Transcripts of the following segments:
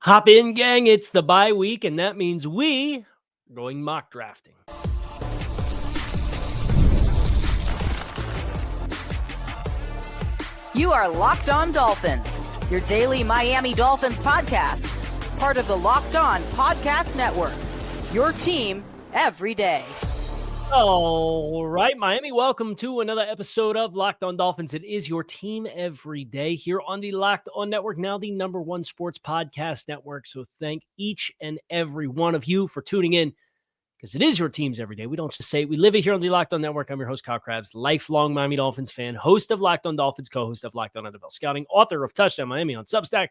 Hop in, gang. It's the bye week, and that means we are going mock drafting. You are Locked On Dolphins, your daily Miami Dolphins podcast, part of the Locked On Podcast Network, your team every day. All right, Miami, welcome to another episode of Locked On Dolphins. It is your team every day here on the Locked On Network, now the #1 sports podcast network. So thank each and every one of you for tuning in, because it is your teams every day. We don't just say it, we live it here on the Locked On Network. I'm your host, Kyle Krabs, lifelong Miami Dolphins fan, host of Locked On Dolphins, co-host of Locked On NFL Scouting, author of Touchdown Miami on Substack,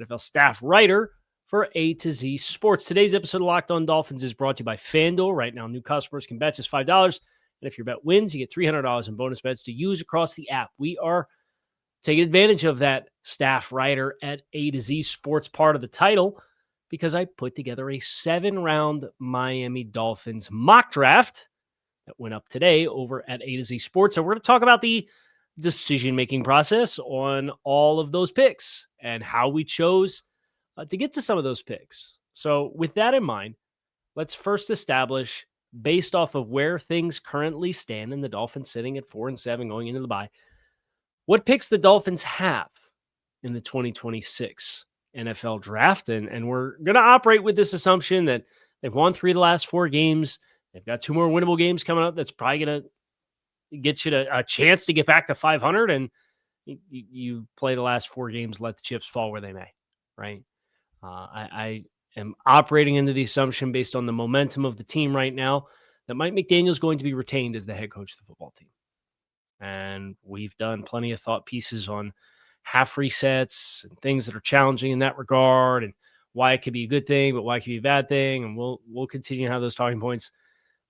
NFL staff writer for A to Z Sports. Today's episode of Locked On Dolphins is brought to you by FanDuel. Right now, new customers can bet just $5. And if your bet wins, you get $300 in bonus bets to use across the app. We are taking advantage of that staff writer at A to Z Sports part of the title, because I put together a 7-round Miami Dolphins mock draft that went up today over at A to Z Sports. And we're going to talk about the decision-making process on all of those picks and how we chose to get to some of those picks. So with that in mind, let's first establish, based off of where things currently stand, and the Dolphins sitting at 4-7 going into the bye, what picks the Dolphins have in the 2026 NFL draft. And we're going to operate with this assumption that they've won 3 of the last 4 games. They've got 2 more winnable games coming up. That's probably going to get you a chance to get back to 500. And you play the last 4 games, let the chips fall where they may, right? I am operating into the assumption, based on the momentum of the team right now, that Mike McDaniel is going to be retained as the head coach of the football team. And we've done plenty of thought pieces on half resets and things that are challenging in that regard, and why it could be a good thing, but why it could be a bad thing. And we'll continue to have those talking points.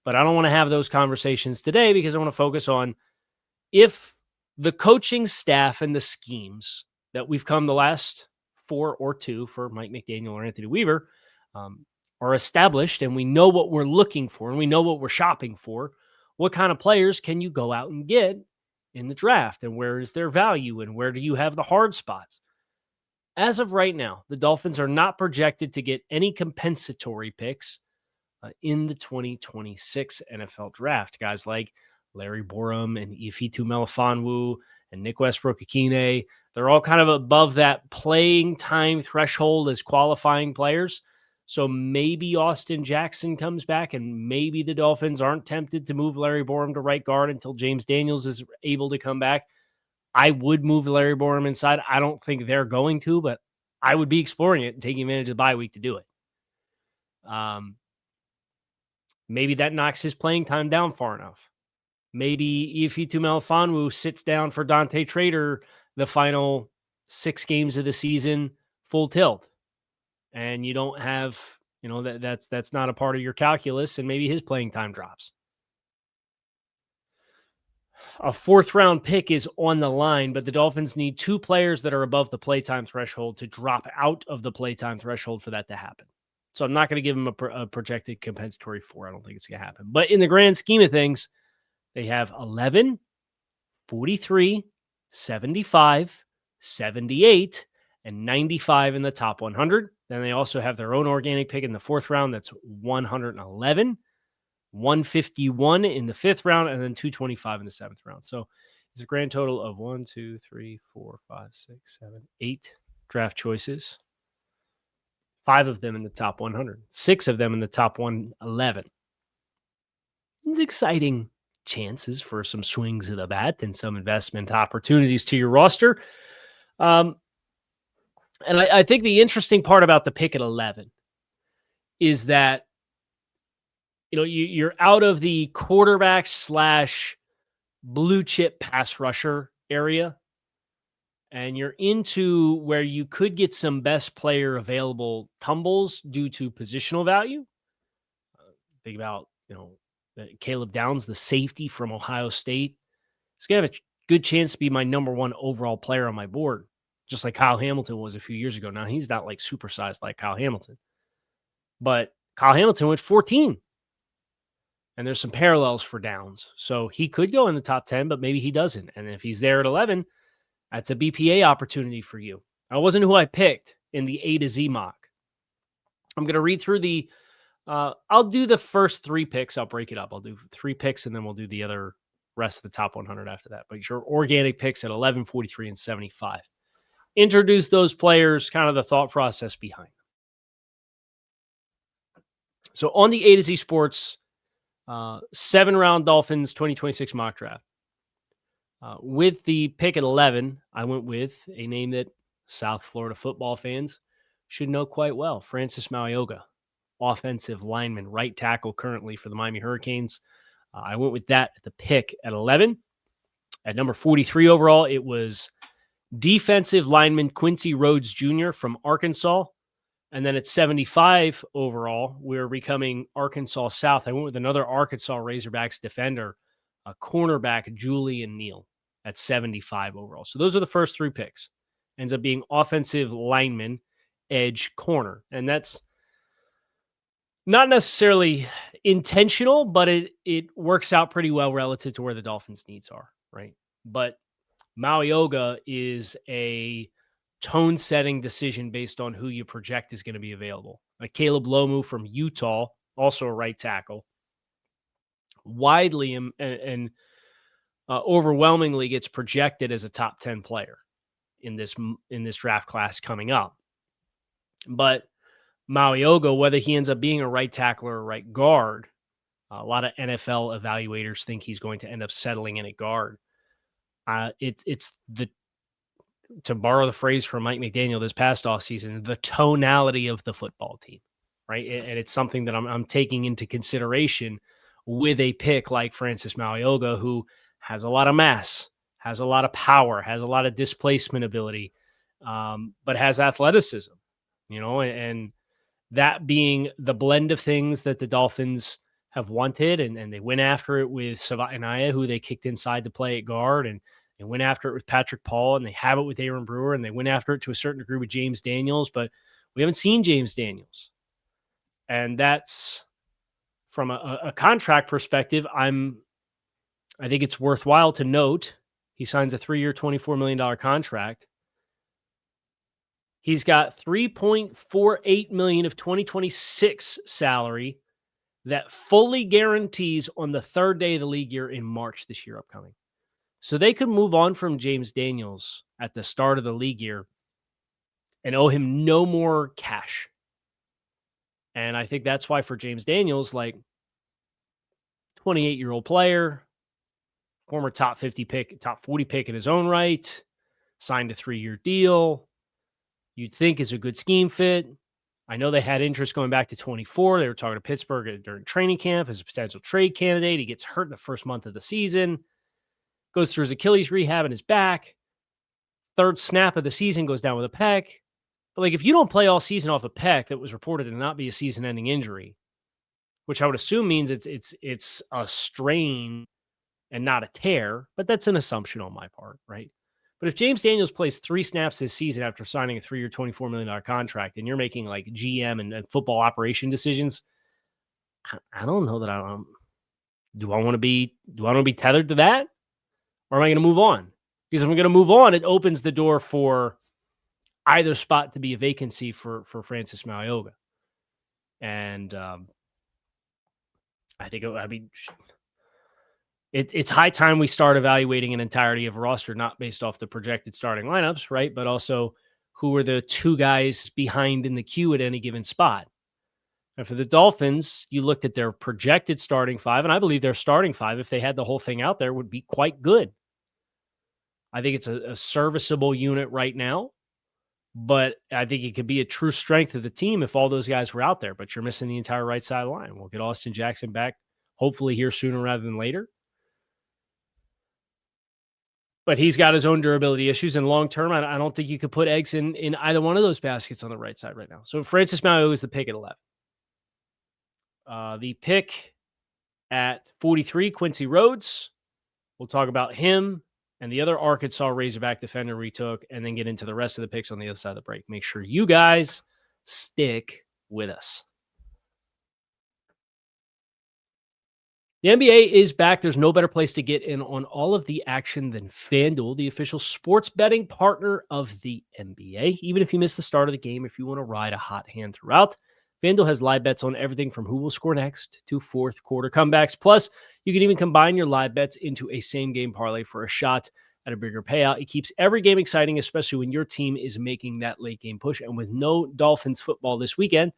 But I don't want to have those conversations today, because I want to focus on if the coaching staff and the schemes that we've come the last 4 or 2 for Mike McDaniel or Anthony Weaver are established, and we know what we're looking for, and we know what we're shopping for. What kind of players can you go out and get in the draft, and where is their value, and where do you have the hard spots? As of right now, the Dolphins are not projected to get any compensatory picks in the 2026 NFL draft. Guys like Larry Borum and Ifitu Melifonwu and Nick Westbrook-Akine, they're all kind of above that playing time threshold as qualifying players. So maybe Austin Jackson comes back, and maybe the Dolphins aren't tempted to move Larry Borum to right guard until James Daniels is able to come back. I would move Larry Borum inside. I don't think they're going to, but I would be exploring it and taking advantage of the bye week to do it. Maybe that knocks his playing time down far enough. Maybe Ifitu Melifonwu sits down for Dante Trader the final 6 games of the season full tilt, and you don't have, that's not a part of your calculus, and maybe his playing time drops. A 4th round pick is on the line, but the Dolphins need 2 players that are above the playtime threshold to drop out of the playtime threshold for that to happen. So I'm not going to give them a projected compensatory 4. I don't think it's going to happen. But in the grand scheme of things, they have 11, 43, 75, 78, and 95 in the top 100. Then they also have their own organic pick in the 4th round. That's 111, 151 in the 5th round, and then 225 in the 7th round. So it's a grand total of 1, 2, 3, 4, 5, 6, 7, 8 draft choices. 5 of them in the top 100, 6 of them in the top 111. It's exciting chances for some swings of the bat and some investment opportunities to your roster. And I think the interesting part about the pick at 11 is that, you're out of the quarterback / blue chip pass rusher area, and you're into where you could get some best player available tumbles due to positional value. Think about, Caleb Downs, the safety from Ohio State. He's going to have a good chance to be my number 1 overall player on my board, just like Kyle Hamilton was a few years ago. Now, he's not like supersized like Kyle Hamilton, but Kyle Hamilton went 14. And there's some parallels for Downs. So he could go in the top 10, but maybe he doesn't. And if he's there at 11, that's a BPA opportunity for you. That wasn't who I picked in the A to Z mock. I'm going to read through I'll do the first 3 picks. I'll break it up. I'll do 3 picks, and then we'll do the other rest of the top 100 after that. But your organic picks at 11, 43, and 75. Introduce those players, kind of the thought process behind them. So on the A to Z Sports 7-round Dolphins 2026 mock draft, with the pick at 11, I went with a name that South Florida football fans should know quite well, Francis Mauigoa, offensive lineman, right tackle currently for the Miami Hurricanes. I went with that at the pick at 11. At number 43 overall, it was defensive lineman Quincy Rhodes Jr. from Arkansas. And then at 75 overall, we're becoming Arkansas South. I went with another Arkansas Razorbacks defender, a cornerback, Julian Neal, at 75 overall. So those are the first 3 picks. Ends up being offensive lineman, edge, corner. And that's not necessarily intentional, but it works out pretty well relative to where the Dolphins' needs are, right? But Mauigoa is a tone-setting decision based on who you project is going to be available. Like Caleb Lomu from Utah, also a right tackle, widely and overwhelmingly gets projected as a top 10 player in this draft class coming up. But Mauigoa, whether he ends up being a right tackle or a right guard, a lot of NFL evaluators think he's going to end up settling in at guard. It's to borrow the phrase from Mike McDaniel this past offseason, the tonality of the football team, right? And it's something that I'm taking into consideration with a pick like Francis Mauigoa, who has a lot of mass, has a lot of power, has a lot of displacement ability, but has athleticism, and that being the blend of things that the Dolphins have wanted, and they went after it with Savaiinaea, who they kicked inside to play at guard, and they went after it with Patrick Paul, and they have it with Aaron Brewer, and they went after it to a certain degree with James Daniels, but we haven't seen James Daniels. And that's from a contract perspective. I think it's worthwhile to note he signs a 3-year, $24 million contract. He's got $3.48 million of 2026 salary that fully guarantees on the 3rd day of the league year in March this year upcoming. So they could move on from James Daniels at the start of the league year and owe him no more cash. And I think that's why for James Daniels, 28-year-old player, former top 50 pick, top 40 pick in his own right, signed a 3-year deal, you'd think is a good scheme fit. I know they had interest going back to 24. They were talking to Pittsburgh during training camp as a potential trade candidate. He gets hurt in the first month of the season, goes through his Achilles rehab in his back. 3rd snap of the season goes down with a pec. But if you don't play all season off a pec that was reported to not be a season-ending injury, which I would assume means it's a strain and not a tear, but that's an assumption on my part, right? But if James Daniels plays 3 snaps this season after signing a 3-year, $24 million contract, and you're making GM and football operation decisions, I don't know that do I want to be tethered to that? Or am I going to move on? Because if I'm going to move on, it opens the door for either spot to be a vacancy for Francis Mauigoa. And I think it's high time we start evaluating an entirety of a roster, not based off the projected starting lineups, right? But also who are the 2 guys behind in the queue at any given spot. And for the Dolphins, you looked at their projected starting 5, and I believe their starting 5, if they had the whole thing out there, would be quite good. I think it's a serviceable unit right now, but I think it could be a true strength of the team if all those guys were out there, but you're missing the entire right side line. We'll get Austin Jackson back hopefully here sooner rather than later. But he's got his own durability issues, and long term, I don't think you could put eggs in either one of those baskets on the right side right now. So Francis Mauigoa is the pick at 11. The pick at 43, Quincy Rhodes. We'll talk about him and the other Arkansas Razorback defender we took, and then get into the rest of the picks on the other side of the break. Make sure you guys stick with us. The NBA is back. There's no better place to get in on all of the action than FanDuel, the official sports betting partner of the NBA. Even if you miss the start of the game, if you want to ride a hot hand throughout, FanDuel has live bets on everything from who will score next to fourth quarter comebacks. Plus, you can even combine your live bets into a same-game parlay for a shot at a bigger payout. It keeps every game exciting, especially when your team is making that late-game push. And with no Dolphins football this weekend,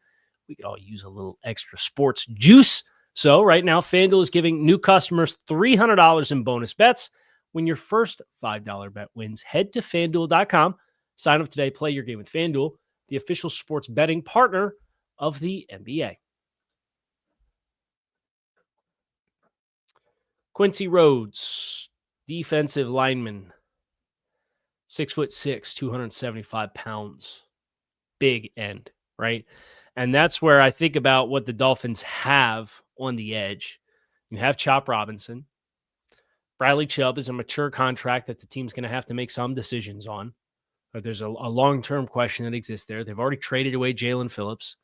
we could all use a little extra sports juice. So right now, FanDuel is giving new customers $300 in bonus bets when your first $5 bet wins. Head to FanDuel.com. Sign up today. Play your game with FanDuel, the official sports betting partner of the NBA. Quincy Rhodes, defensive lineman, 6'6", 275 pounds, big end, right? And that's where I think about what the Dolphins have on the edge. You have Chop Robinson. Bradley Chubb is a mature contract that the team's going to have to make some decisions on. But there's a long-term question that exists there. They've already traded away Jalen Phillips.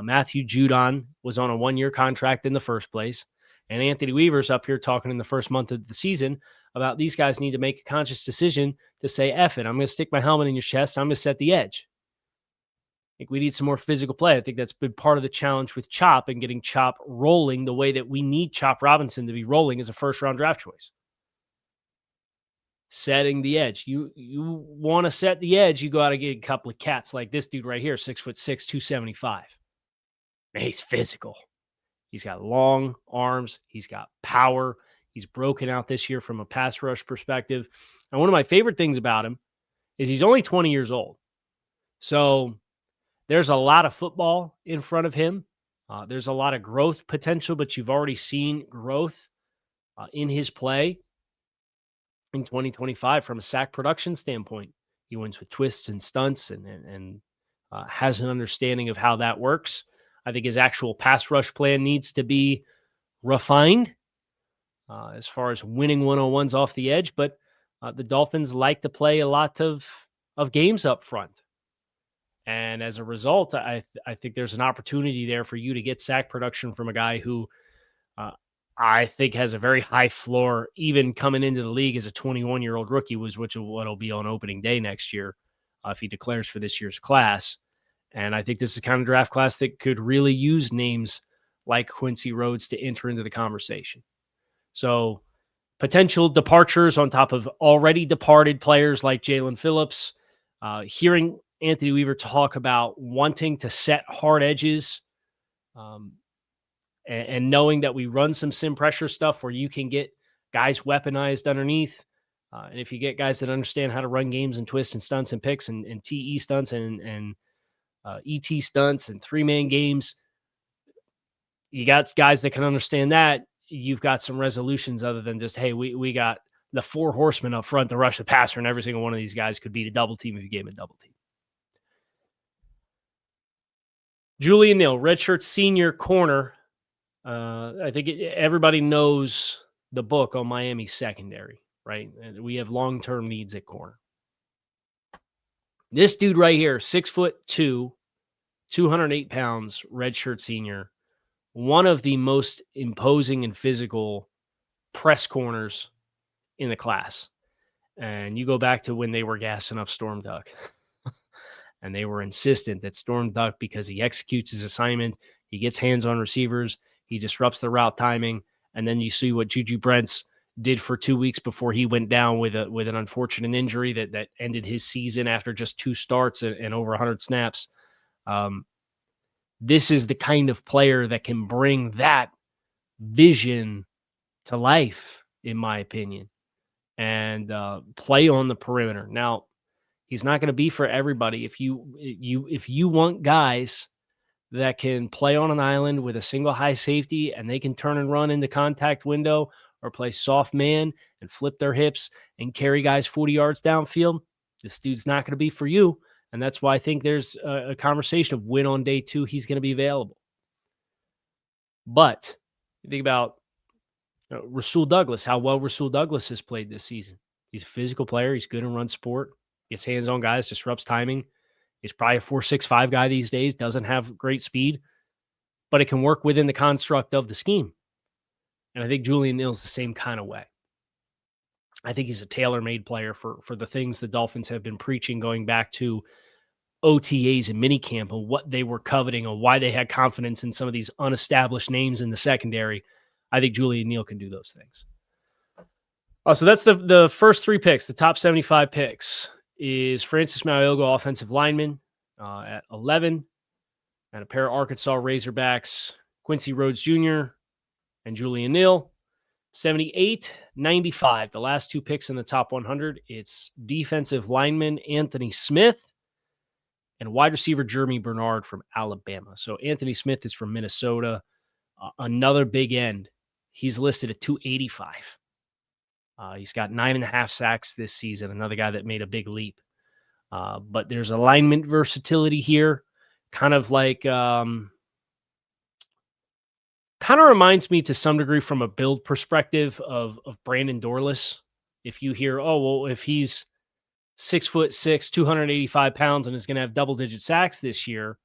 Matthew Judon was on a one-year contract in the first place. And Anthony Weaver's up here talking in the first month of the season about these guys need to make a conscious decision to say, F it, I'm going to stick my helmet in your chest. I'm going to set the edge. I think we need some more physical play. I think that's been part of the challenge with Chop and getting Chop rolling the way that we need Chop Robinson to be rolling as a first-round draft choice. Setting the edge. You want to set the edge, you go out and get a couple of cats like this dude right here, 6'6", 275. Man, he's physical. He's got long arms. He's got power. He's broken out this year from a pass rush perspective. And one of my favorite things about him is he's only 20 years old. So there's a lot of football in front of him. There's a lot of growth potential, but you've already seen growth in his play in 2025 from a sack production standpoint. He wins with twists and stunts and has an understanding of how that works. I think his actual pass rush plan needs to be refined as far as winning one-on-ones off the edge, but the Dolphins like to play a lot of games up front. And as a result, I think there's an opportunity there for you to get sack production from a guy who I think has a very high floor, even coming into the league as a 21-year-old rookie, which will be on opening day next year if he declares for this year's class. And I think this is the kind of draft class that could really use names like Quincy Rhodes to enter into the conversation. So potential departures on top of already departed players like Jalen Phillips. Hearing Anthony Weaver talk about wanting to set hard edges and knowing that we run some sim pressure stuff where you can get guys weaponized underneath. And if you get guys that understand how to run games and twists and stunts and picks and TE stunts and ET stunts and three-man games, you got guys that can understand that. You've got some resolutions other than just, hey, we got the four horsemen up front to rush the passer, and every single one of these guys could beat a double team if you gave him a double team. Julian Neal, redshirt senior corner. I think everybody knows the book on Miami secondary, right? And we have long-term needs at corner. This dude right here, 6'2", 208 pounds, redshirt senior, one of the most imposing and physical press corners in the class. And you go back to when they were gassing up Storm Duck. And they were insistent that Storm Duck, because he executes his assignment, he gets hands on receivers, he disrupts the route timing, and then you see what Juju Brents did for 2 weeks before he went down with an unfortunate injury that ended his season after just 2 starts and over 100 snaps. This is the kind of player that can bring that vision to life, in my opinion, and play on the perimeter. Now, he's not going to be for everybody. If you want guys that can play on an island with a single high safety and they can turn and run into contact window or play soft man and flip their hips and carry guys 40 yards downfield, this dude's not going to be for you. And that's why I think there's a conversation of when on day 2 he's going to be available. But you think about Rasul Douglas, how well Rasul Douglas has played this season. He's a physical player. He's good in run support. Gets hands on guys, disrupts timing. He's probably a 4.65 guy these days, doesn't have great speed, but it can work within the construct of the scheme. And I think Julian Neal's the same kind of way. I think he's a tailor-made player for the things the Dolphins have been preaching going back to OTAs and minicamp and what they were coveting and why they had confidence in some of these unestablished names in the secondary, I think Julian Neal can do those things. So that's the first 3 picks. The top 75 picks is Francis Mauigoa, offensive lineman, at 11, and a pair of Arkansas Razorbacks, Quincy Rhodes Jr. and Julian Neal. 78, 95, the last 2 picks in the top 100. It's defensive lineman Anthony Smith and wide receiver Jeremy Bernard from Alabama. So Anthony Smith is from Minnesota, another big end. He's listed at 285. He's got 9.5 sacks this season, another guy that made a big leap. But there's alignment versatility here, kind of like kind of reminds me to some degree from a build perspective of Brandon Dorlus. If you hear, if he's 6'6", 285 pounds and is going to have double-digit sacks this year,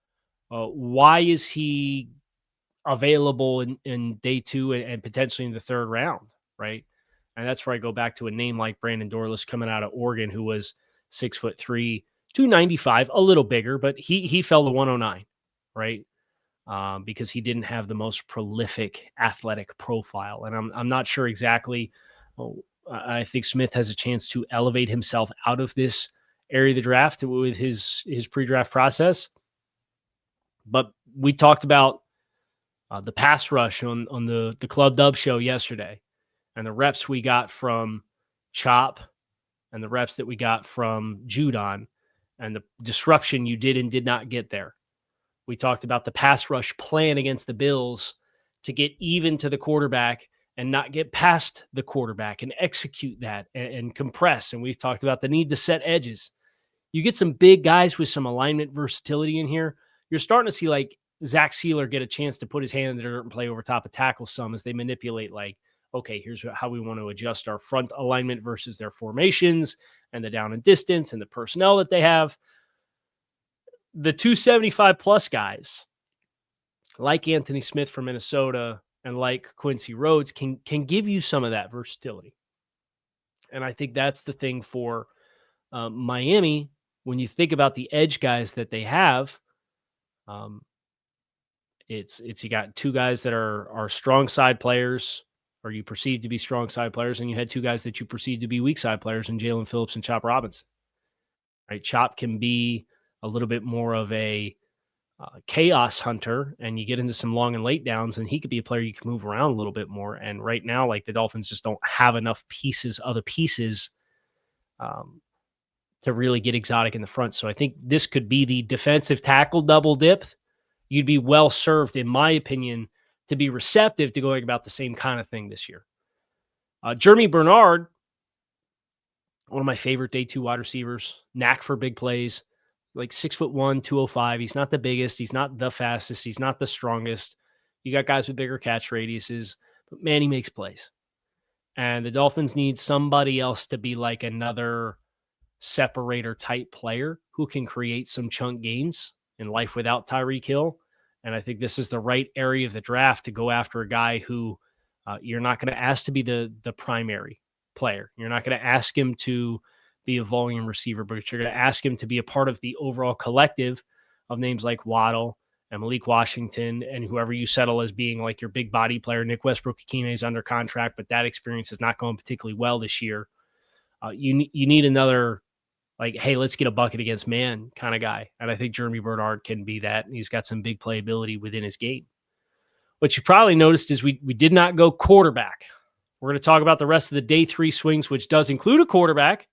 why is he available in day 2 and potentially in the 3rd round, right? And that's where I go back to a name like Brandon Dorlus coming out of Oregon, who was 6'3", 295, a little bigger, but he fell to 109, right? Because he didn't have the most prolific athletic profile. And I'm not sure exactly. I think Smith has a chance to elevate himself out of this area of the draft with his pre-draft process. But we talked about the pass rush on the Club Dub show yesterday, and the reps we got from Chop and the reps that we got from Judon and the disruption you did and did not get there. We talked about the pass rush plan against the Bills to get even to the quarterback and not get past the quarterback and execute that and compress. And we've talked about the need to set edges. You get some big guys with some alignment versatility in here. You're starting to see like Zach Sealer get a chance to put his hand in the dirt and play over top of tackle some as they manipulate like, okay, here's how we want to adjust our front alignment versus their formations and the down and distance and the personnel that they have. The 275 plus guys like Anthony Smith from Minnesota and like Quincy Rhodes can give you some of that versatility. And I think that's the thing for Miami. When you think about the edge guys that they have, it's you got 2 guys that are strong side players, or you perceive to be strong side players, and you had 2 guys that you perceive to be weak side players in Jalen Phillips and Chop Robinson. Right? Chop can be a little bit more of a chaos hunter, and you get into some long and late downs, and he could be a player you can move around a little bit more. And right now, like the Dolphins just don't have enough other pieces to really get exotic in the front. So I think this could be the defensive tackle double dip. You'd be well served, in my opinion, to be receptive to going about the same kind of thing this year. Jeremy Bernard, one of my favorite day 2 wide receivers, knack for big plays. Like 6'1", 205. He's not the biggest. He's not the fastest. He's not the strongest. You got guys with bigger catch radiuses, but man, he makes plays. And the Dolphins need somebody else to be like another separator type player who can create some chunk gains in life without Tyreek Hill. And I think this is the right area of the draft to go after a guy who you're not going to ask to be the primary player. You're not going to ask him to be a volume receiver, but you're going to ask him to be a part of the overall collective of names like Waddle and Malik Washington and whoever you settle as being like your big body player. Nick Westbrook-Ikine is under contract, but that experience is not going particularly well this year. You need another like, hey, let's get a bucket against man kind of guy. And I think Jeremy Bernard can be that. And he's got some big playability within his game. What you probably noticed is we did not go quarterback. We're going to talk about the rest of the day 3 swings, which does include a quarterback.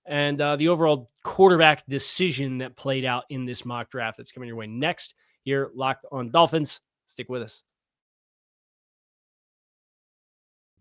And the overall quarterback decision that played out in this mock draft that's coming your way next here, Locked on Dolphins. Stick with us.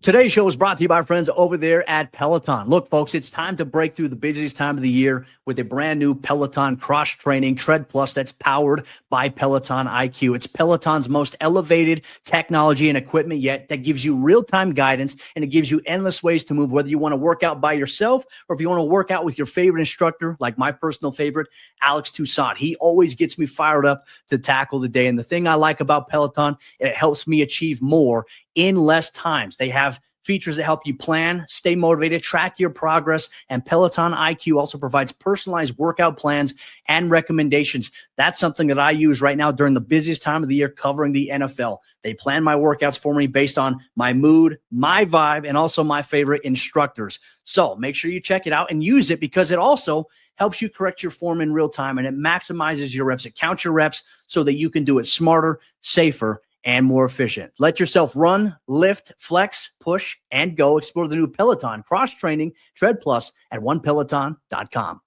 Today's show is brought to you by our friends over there at Peloton. Look, folks, it's time to break through the busiest time of the year with a brand new Peloton cross-training Tread Plus that's powered by Peloton IQ. It's Peloton's most elevated technology and equipment yet that gives you real-time guidance, and it gives you endless ways to move, whether you want to work out by yourself or if you want to work out with your favorite instructor, like my personal favorite, Alex Toussaint. He always gets me fired up to tackle the day. And the thing I like about Peloton, it helps me achieve more in less times. They have features that help you plan, stay motivated, track your progress, and Peloton IQ also provides personalized workout plans and recommendations. That's something that I use right now during the busiest time of the year covering the NFL. They plan my workouts for me based on my mood, my vibe, and also my favorite instructors. So make sure you check it out and use it because it also helps you correct your form in real time and it maximizes your reps. It counts your reps so that you can do it smarter, safer, and more efficient. Let yourself run, lift, flex, push, and go. Explore the new Peloton cross-training Tread Plus at onepeloton.com.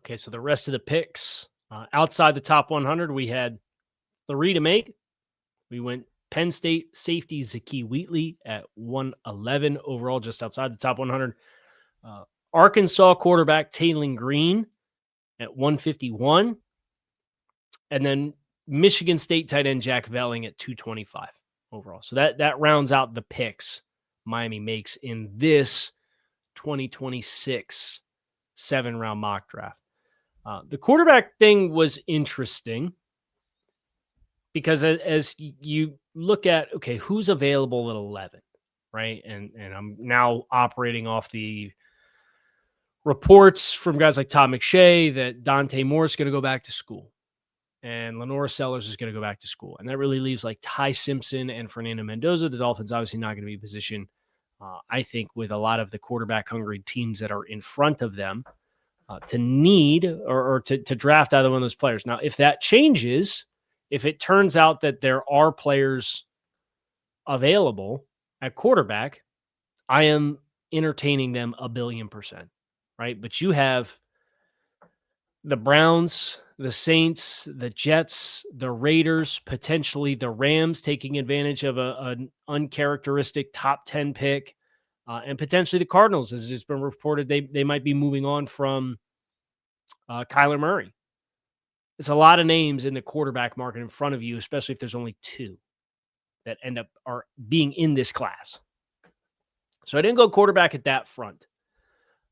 Okay, so the rest of the picks, outside the top 100, we had 3 to make. We went Penn State safety Zakee Wheatley at 111 overall, just outside the top 100. Arkansas quarterback Taylen Green at 151. And then Michigan State tight end Jack Velling at 225 overall. So that rounds out the picks Miami makes in this 2026 7-round mock draft. The quarterback thing was interesting because as you look at, okay, who's available at 11, right? And I'm now operating off the reports from guys like Todd McShay that Dante Moore is going to go back to school. And Lenora Sellers is going to go back to school. And that really leaves like Ty Simpson and Fernando Mendoza. The Dolphins obviously not going to be positioned, I think, with a lot of the quarterback-hungry teams that are in front of them to need or to draft either one of those players. Now, if that changes, if it turns out that there are players available at quarterback, I am entertaining them 1,000,000,000%, right? But you have the Browns, the Saints, the Jets, the Raiders, potentially the Rams taking advantage of an uncharacteristic top 10 pick, and potentially the Cardinals, as it's been reported, they might be moving on from Kyler Murray. It's a lot of names in the quarterback market in front of you, especially if there's only 2 that end up are being in this class. So I didn't go quarterback at that front.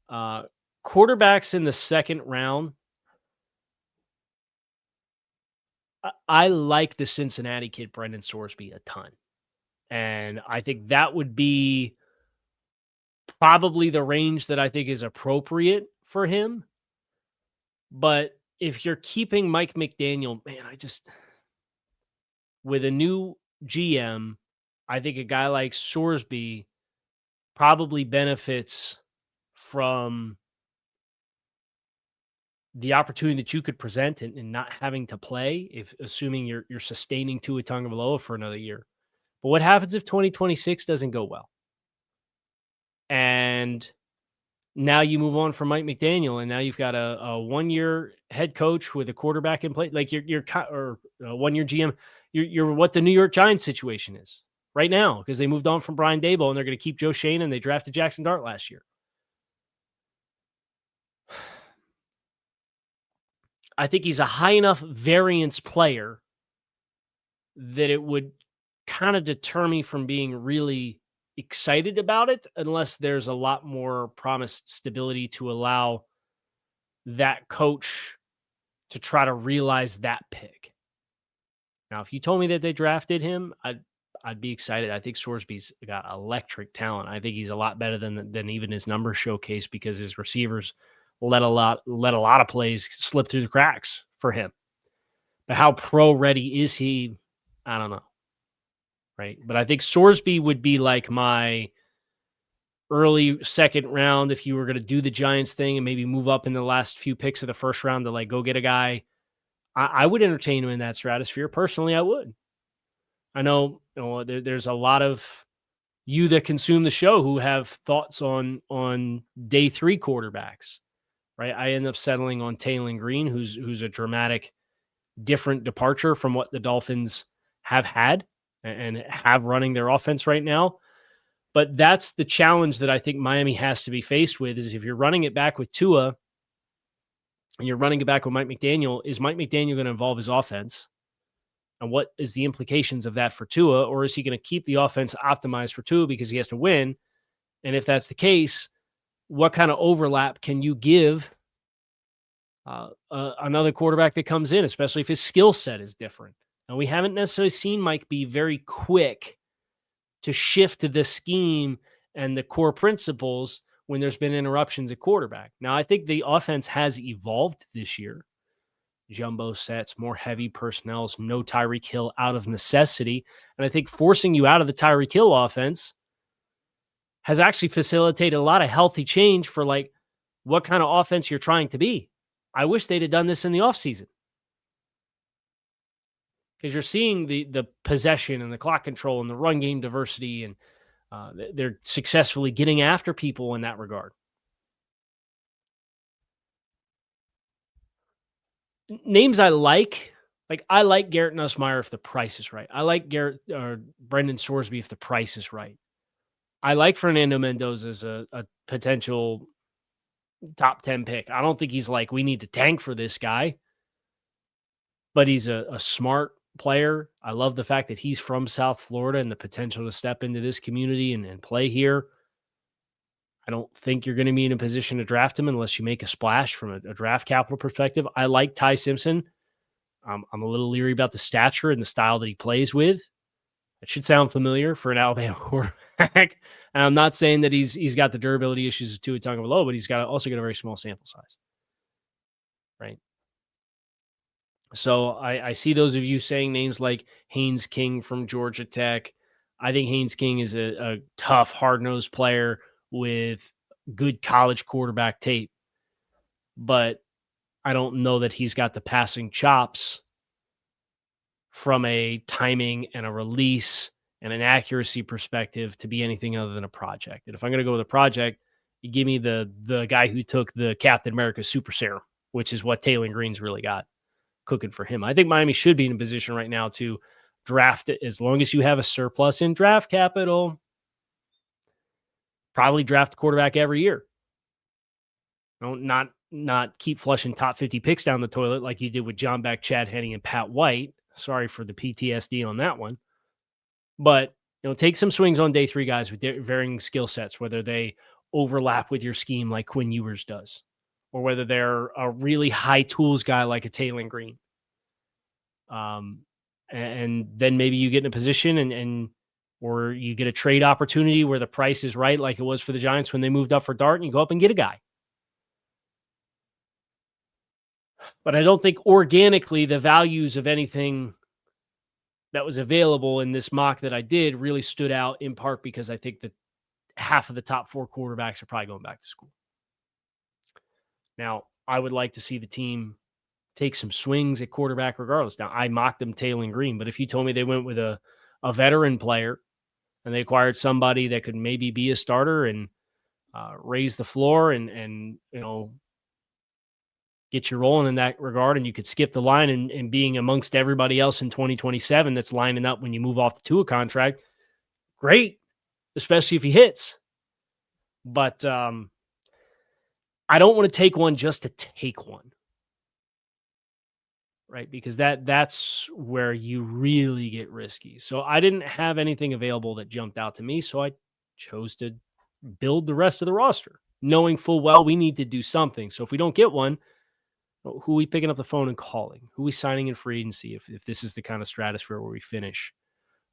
Quarterbacks in the second round, I like the Cincinnati kid, Brendan Sorsby, a ton. And I think that would be probably the range that I think is appropriate for him. But if you're keeping Mike McDaniel, man, with a new GM, I think a guy like Sorsby probably benefits from the opportunity that you could present and not having to play, if assuming you're sustaining Tua Tagovailoa for another year. But what happens if 2026 doesn't go well? And now you move on from Mike McDaniel, and now you've got a 1-year head coach with a quarterback in place, like you're or a 1-year GM. You're what the New York Giants situation is right now because they moved on from Brian Daboll and they're going to keep Joe Shane and they drafted Jackson Dart last year. I think he's a high enough variance player that it would kind of deter me from being really excited about it unless there's a lot more promised stability to allow that coach to try to realize that pick. Now, if you told me that they drafted him, I'd be excited. I think Sorsby's got electric talent. I think he's a lot better than even his numbers showcase because his receivers let a lot of plays slip through the cracks for him. But how pro ready is he? I don't know. Right. But I think Sorsby would be like my early second round if you were going to do the Giants thing and maybe move up in the last few picks of the first round to like go get a guy. I would entertain him in that stratosphere. Personally, I would. I know, there's a lot of you that consume the show who have thoughts on day 3 quarterbacks. Right. I end up settling on Taylen Green, who's a dramatic, different departure from what the Dolphins have had and have running their offense right now. But that's the challenge that I think Miami has to be faced with is if you're running it back with Tua and you're running it back with Mike McDaniel, is Mike McDaniel going to involve his offense? And what is the implications of that for Tua? Or is he going to keep the offense optimized for Tua because he has to win? And if that's the case, what kind of overlap can you give another quarterback that comes in, especially if his skill set is different? And we haven't necessarily seen Mike be very quick to shift to the scheme and the core principles when there's been interruptions at quarterback. Now, I think the offense has evolved this year. Jumbo sets, more heavy personnels, no Tyreek Hill out of necessity. And I think forcing you out of the Tyreek Hill offense has actually facilitated a lot of healthy change for like what kind of offense you're trying to be. I wish they'd have done this in the offseason. Because you're seeing the possession and the clock control and the run game diversity, and they're successfully getting after people in that regard. Names I like Garrett Nussmeier if the price is right. I like Brendan Sorsby if the price is right. I like Fernando Mendoza as a potential top 10 pick. I don't think he's like, we need to tank for this guy, but he's a smart player. I love the fact that he's from South Florida and the potential to step into this community and play here. I don't think you're going to be in a position to draft him unless you make a splash from a draft capital perspective. I like Ty Simpson. I'm a little leery about the stature and the style that he plays with. It should sound familiar for an Alabama quarterback. And I'm not saying that he's got the durability issues of Tua Tagovailoa, but he's also got a very small sample size. Right. So I see those of you saying names like Haynes King from Georgia Tech. I think Haynes King is a tough, hard-nosed player with good college quarterback tape. But I don't know that he's got the passing chops from a timing and a release and an accuracy perspective to be anything other than a project. And if I'm going to go with a project, you give me the guy who took the Captain America Super Serum, which is what Taylen Green's really got cooking for him. I think Miami should be in a position right now to draft it as long as you have a surplus in draft capital. Probably draft a quarterback every year. Not keep flushing top 50 picks down the toilet like you did with John Beck, Chad Henne, and Pat White. Sorry for the PTSD on that one. But take some swings on day 3 guys with varying skill sets, whether they overlap with your scheme like Quinn Ewers does, or whether they're a really high tools guy like a Taylen Green. And then maybe you get in a position or you get a trade opportunity where the price is right, like it was for the Giants when they moved up for Dart, and you go up and get a guy. But I don't think organically the values of anything that was available in this mock that I did really stood out, in part because I think that half of the top 4 quarterbacks are probably going back to school. Now, I would like to see the team take some swings at quarterback regardless. Now, I mocked them Taylen Green, but if you told me they went with a veteran player and they acquired somebody that could maybe be a starter and raise the floor and get you rolling in that regard, and you could skip the line and being amongst everybody else in 2027 that's lining up when you move off the Tua contract, great, especially if he hits. But I don't want to take one just to take one, right? Because that's where you really get risky. So I didn't have anything available that jumped out to me, so I chose to build the rest of the roster, knowing full well we need to do something. So if we don't get one, who are we picking up the phone and calling? Who are we signing in free agency if this is the kind of stratosphere where we finish?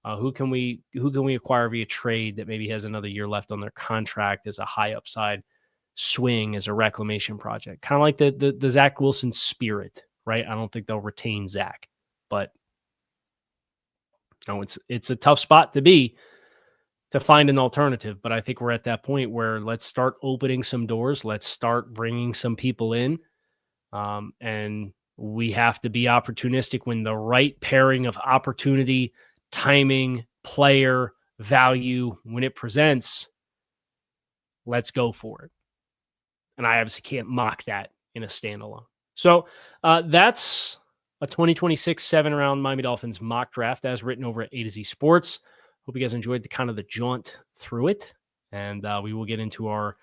Who can we acquire via trade that maybe has another year left on their contract as a high upside swing, as a reclamation project? Kind of like the Zach Wilson spirit, right? I don't think they'll retain Zach, but it's a tough spot to find an alternative. But I think we're at that point where let's start opening some doors. Let's start bringing some people in. And we have to be opportunistic when the right pairing of opportunity, timing, player, value, when it presents, let's go for it. And I obviously can't mock that in a standalone. So that's a 2026 7-round Miami Dolphins mock draft as written over at A to Z Sports. Hope you guys enjoyed the jaunt through it. And we will get into our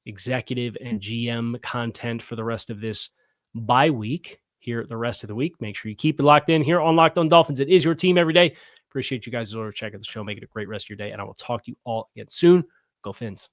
executive and GM content for the rest of this bye week here the rest of the week. Make sure you keep it locked in here on Locked On Dolphins. It is your team every day. Appreciate you guys check out the show. Make it a great rest of your day. And I will talk to you all again soon. Go Fins.